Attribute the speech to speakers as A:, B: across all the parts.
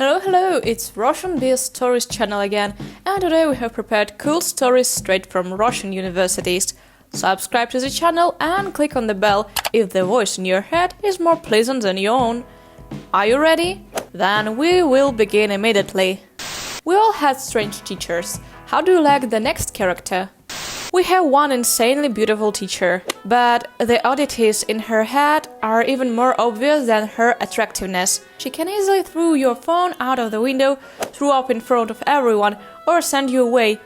A: Hello, it's Russian BS Stories channel again, and today we have prepared cool stories straight from Russian universities. Subscribe to the channel and click on the bell if the voice in your head is more pleasant than your own. Are you ready? Then we will begin immediately. We all had strange teachers. How do you like the next character? We have one insanely beautiful teacher, but the oddities in her head are even more obvious than her attractiveness. She can easily throw your phone out of the window, throw up in front of everyone, or send you away.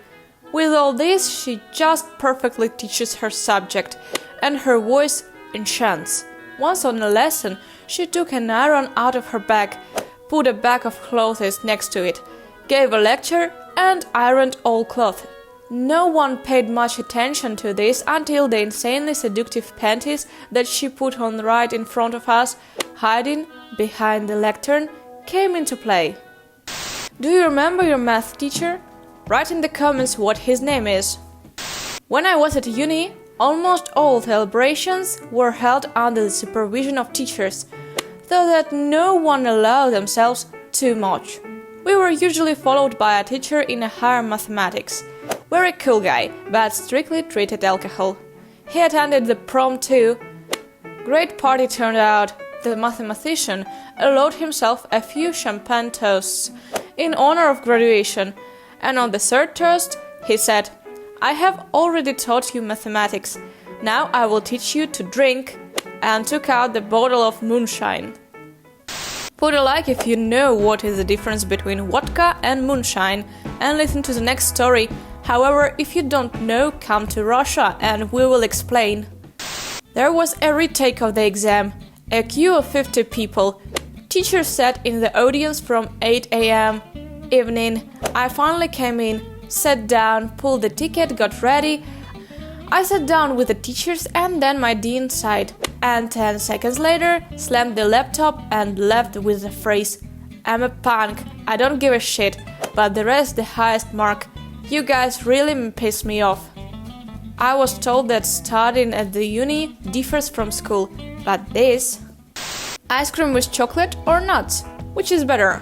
A: With all this, she just perfectly teaches her subject, and her voice enchants. Once on a lesson, she took an iron out of her bag, put a bag of clothes next to it, gave a lecture, and ironed all clothes. No one paid much attention to this until the insanely seductive panties that she put on right in front of us, hiding behind the lectern, came into play. Do you remember your math teacher? Write in the comments what his name is. When I was at uni, almost all celebrations were held under the supervision of teachers, so that no one allowed themselves too much. We were usually followed by a teacher in a higher mathematics. Very cool guy, but strictly treated alcohol. He attended the prom too. Great party turned out. The mathematician allowed himself a few champagne toasts in honor of graduation, and on the third toast he said, "I have already taught you mathematics. Now I will teach you to drink," and took out the bottle of moonshine. Put a like if you know what is the difference between vodka and moonshine, and listen to the next story. However, if you don't know, come to Russia and we will explain. There was a retake of the exam, a queue of 50 people. Teacher sat in the audience from 8 a.m. evening. I finally came in, sat down, pulled the ticket, got ready. I sat down with the teachers and then my dean sighed, and 10 seconds later slammed the laptop and left with the phrase, "I'm a punk, I don't give a shit, but the rest the highest mark. You guys really piss me off." I was told that studying at the uni differs from school, but this... Ice cream with chocolate or nuts? Which is better?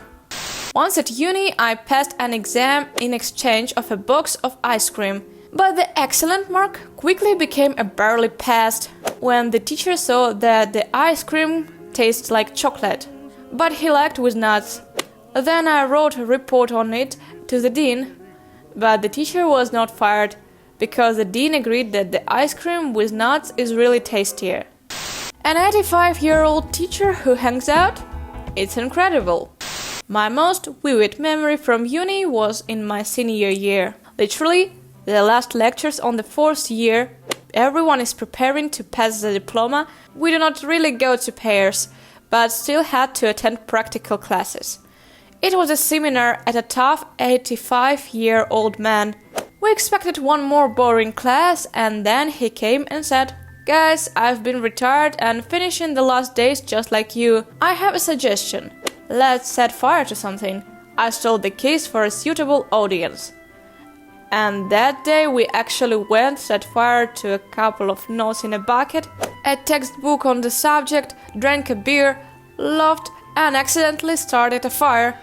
A: Once at uni, I passed an exam in exchange of a box of ice cream, but the excellent mark quickly became a barely passed when the teacher saw that the ice cream tastes like chocolate, but he liked with nuts. Then I wrote a report on it to the dean, but the teacher was not fired, because the dean agreed that the ice cream with nuts is really tastier. An 85-year-old teacher who hangs out? It's incredible. My most vivid memory from uni was in my senior year. Literally, the last lectures on the fourth year. Everyone is preparing to pass the diploma. We do not really go to pairs, but still had to attend practical classes. It was a seminar at a tough 85-year-old man. We expected one more boring class, and then he came and said, "Guys, I've been retired and finishing the last days just like you. I have a suggestion. Let's set fire to something." I stole the keys for a suitable audience. And that day we actually went, set fire to a couple of notes in a bucket, a textbook on the subject, drank a beer, laughed, and accidentally started a fire.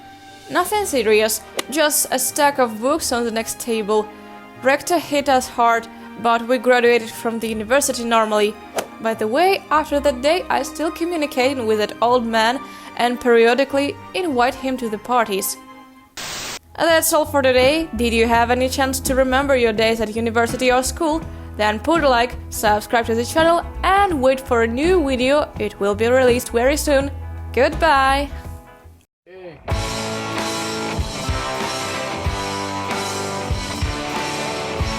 A: Nothing serious, just a stack of books on the next table. Rector hit us hard, but we graduated from the university normally. By the way, after that day I still communicate with that old man and periodically invite him to the parties. That's all for today. Did you have any chance to remember your days at university or school? Then put a like, subscribe to the channel and wait for a new video. It will be released very soon. Goodbye!